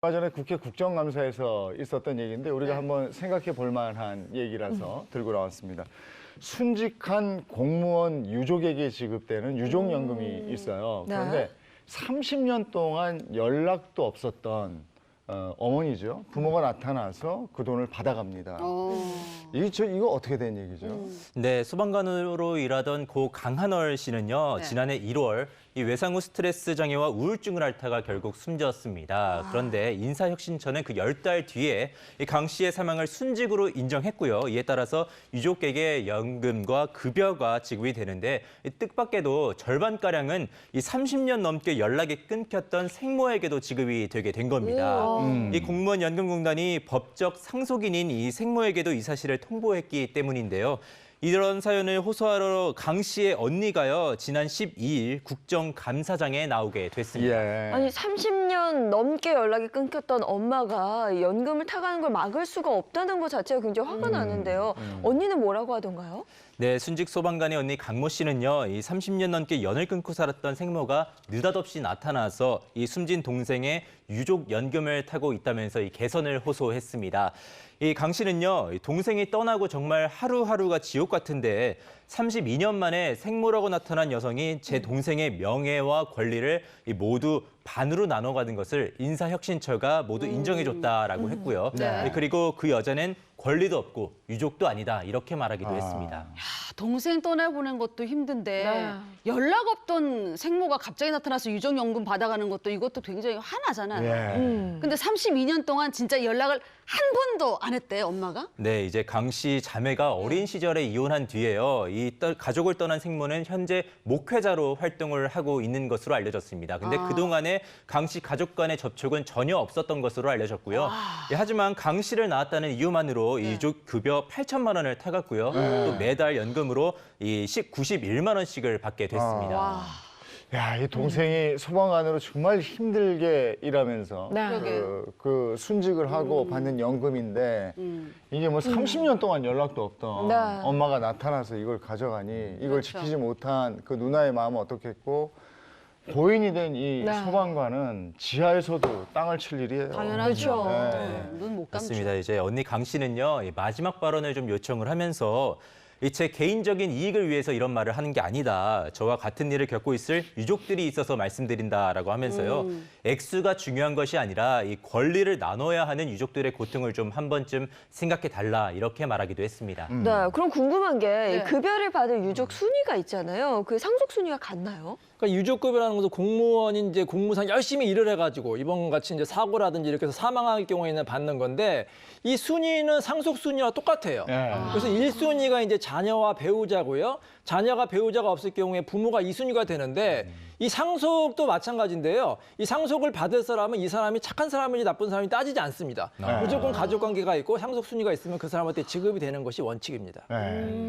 얼마 전에 국회 국정감사에서 있었던 얘기인데 우리가 네. 한번 생각해 볼 만한 얘기라서 들고 나왔습니다. 순직한 공무원 유족에게 지급되는 유족연금이 있어요. 네. 그런데 30년 동안 연락도 없었던 어머니죠. 부모가 나타나서 그 돈을 받아갑니다. 이거 어떻게 된 얘기죠? 네, 소방관으로 일하던 고 강한월 씨는요, 네. 지난해 1월 이 외상 후 스트레스 장애와 우울증을 앓다가 결국 숨졌습니다. 그런데 인사혁신처는 그 10달 뒤에 이 강 씨의 사망을 순직으로 인정했고요. 이에 따라서 유족에게 연금과 급여가 지급이 되는데 이 뜻밖에도 절반가량은 이 30년 넘게 연락이 끊겼던 생모에게도 지급이 되게 된 겁니다. 이 공무원 연금공단이 법적 상속인인 이 생모에게도 이 사실을 통보했기 때문인데요. 이런 사연을 호소하러 강 씨의 언니가요, 지난 12일 국정감사장에 나오게 됐습니다. 예. 아니 30년 넘게 연락이 끊겼던 엄마가 연금을 타가는 걸 막을 수가 없다는 것 자체가 굉장히 화가 나는데요. 언니는 뭐라고 하던가요? 네, 순직 소방관의 언니 강모 씨는요, 이 30년 넘게 연을 끊고 살았던 생모가 느닷없이 나타나서 이 숨진 동생의 유족 연금을 타고 있다면서 이 개선을 호소했습니다. 이 강 씨는요, 동생이 떠나고 정말 하루하루가 지옥 같은데 32년 만에 생모라고 나타난 여성이 제 동생의 명예와 권리를 모두 반으로 나눠가는 것을 인사혁신처가 모두 인정해줬다라고 했고요. 네. 그리고 그 여자는 권리도 없고 유족도 아니다 이렇게 말하기도 했습니다. 동생 떠나보낸 것도 힘든데 네. 연락 없던 생모가 갑자기 나타나서 유족연금 받아가는 것도 이것도 굉장히 화나잖아요. 예. 근데 32년 동안 진짜 연락을 한 번도 안 했대, 엄마가? 네, 이제 강 씨 자매가 어린 시절에 이혼한 뒤에요. 가족을 떠난 생모는 현재 목회자로 활동을 하고 있는 것으로 알려졌습니다. 근데 그동안에 강 씨 가족 간의 접촉은 전혀 없었던 것으로 알려졌고요. 예, 하지만 강 씨를 낳았다는 이유만으로 이 유족 급여 8천만 원을 타갔고요. 또 매달 연금으로 이 91만 원씩을 받게 됐습니다. 야, 이 동생이 소방관으로 정말 힘들게 일하면서 네. 그러게. 그 순직을 하고 받는 연금인데 이게 뭐 30년 동안 연락도 없던 네. 엄마가 나타나서 이걸 가져가니 이걸 그렇죠. 지키지 못한 그 누나의 마음은 어떻겠고 고인이 된 이 네. 소방관은 지하에서도 땅을 칠 일이에요. 당연하죠. 네. 눈 못 감죠. 맞습니다. 이제 언니 강 씨는요, 이 마지막 발언을 좀 요청을 하면서 제 개인적인 이익을 위해서 이런 말을 하는 게 아니다. 저와 같은 일을 겪고 있을 유족들이 있어서 말씀드린다라고 하면서요. 액수가 중요한 것이 아니라 이 권리를 나눠야 하는 유족들의 고통을 좀 한 번쯤 생각해 달라 이렇게 말하기도 했습니다. 네, 그럼 궁금한 게 이 네. 급여를 받을 유족 순위가 있잖아요. 그 상속 순위가 같나요? 그러니까 유족급여라는 것은 공무원이 이제 공무상 열심히 일을 해가지고 이번 같이 이제 사고라든지 이렇게 해서 사망할 경우에는 받는 건데 이 순위는 상속 순위와 똑같아요. 예. 그래서 1순위가 이제 자녀와 배우자고요. 자녀가 배우자가 없을 경우에 부모가 2순위가 되는데 이 상속도 마찬가지인데요. 이 상속을 받을 사람은 이 사람이 착한 사람인지 나쁜 사람인지 따지지 않습니다. 무조건 가족 관계가 있고 상속 순위가 있으면 그 사람한테 지급이 되는 것이 원칙입니다. 예.